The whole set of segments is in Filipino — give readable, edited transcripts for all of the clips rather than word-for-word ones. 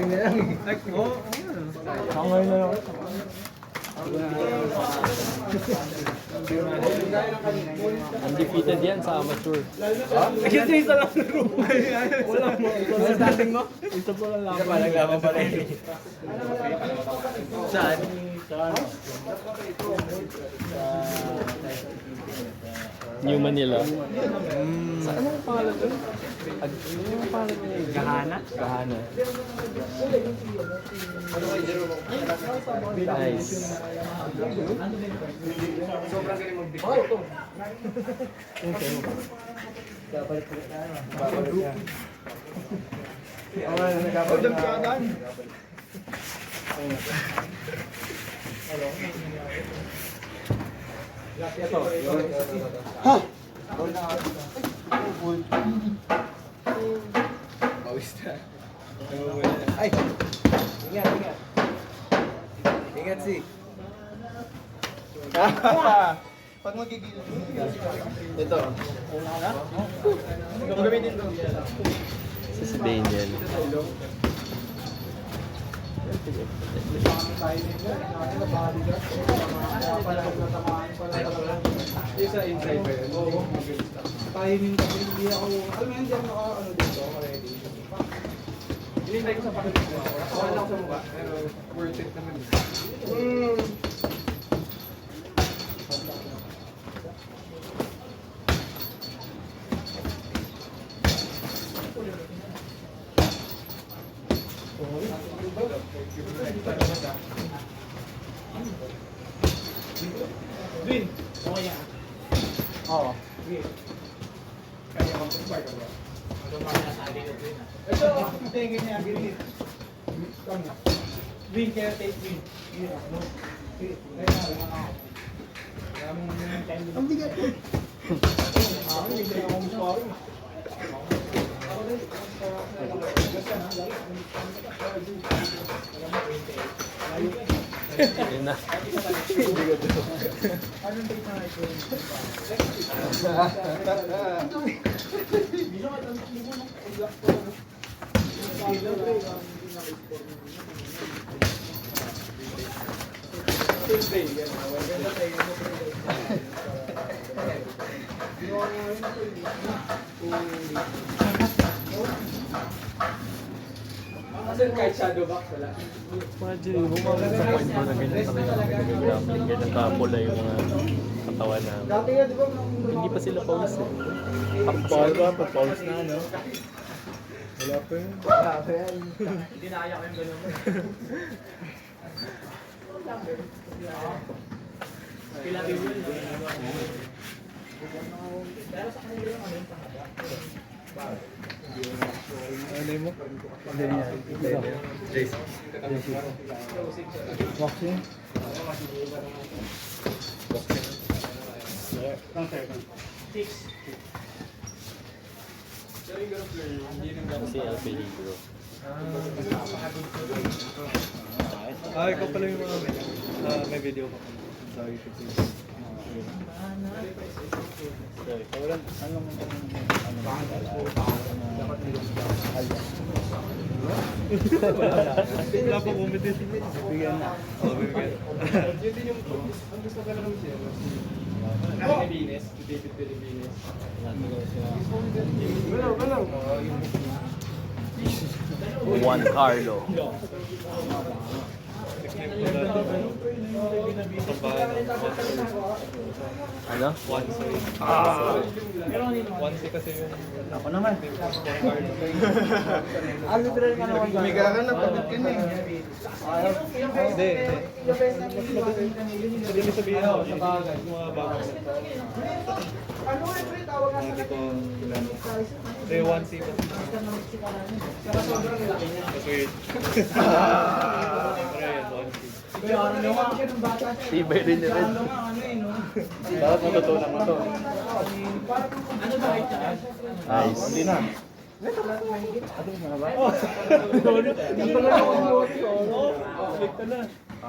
Lasing na lang eh. Ay, oo. Ako ngayon na lang. Undefeated yan sa amateur. Kasi isa lang laro. Wala mo. Ano starting mo? Isa po lang Isa pa, naglaban pa rin. Saan? New Manila. Sa anong pangalan doon? Anong pangalan niya? Gahana? Gahana. Nice. Sobrang galing mag-big. Babalik ko na. Babalik na. Oo, nagkabalik na. Ha? Pawis na. Ay! Ingat, ingat. Ingat si. Pag magigilid. Ito. Ito gamitin ko. Si Daniel. Isa inside pa yun. Oo. Tayo din kasi hindi ako, alam mo hindi ako naka-ano dito, ready. Hinintay ko sa pakit ko. Wala ako sa mukha, pero worth it naman. Vin, okay yan. Oo. Kaya mag-spark ka ba? Ito, tingin niya, gilid. Come na. Vin, kaya take Vin. Ang bigat ko. Ako, hindi na akong sparring. Yun na. Kasi kahit shadow box, wala. Imagine mo mga sa point ko na ganyan talaga nag-gambling, ganyan kapula yung mga katawan na. Dati nga, di ba? Hindi pa sila pawis eh. Paul ba? Pag-pause na, no? Wala pa yun. Wala pa yan. Hindi na kaya ko yung gano'n. Kailangan yun. Pero sa kanila yung ano yung pangaba. Ano mo? Jason. Boxing? Si LP Libro. Ikaw pala yung mga may video ko sa YouTube. Wala pa competition. Bigyan na. Oo, bibigyan. Yun din yung ang gusto ko lang siya. Pilipinas, David Pilipinas. Wala. Juan Carlo. Ano? Once kasi yun. Ako naman. Ano literal ka naman? Umiga ka na, pagod ka na eh. Hindi. Hindi sabihin ako sa bagay, mga bagay. Hindi ko hindi, 1C pa. Kasi Tibay rin niya rin. Dapat matutunan mo to. Nice. Hindi na.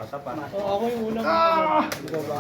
Tapa. ako yung unang Ikaw ba?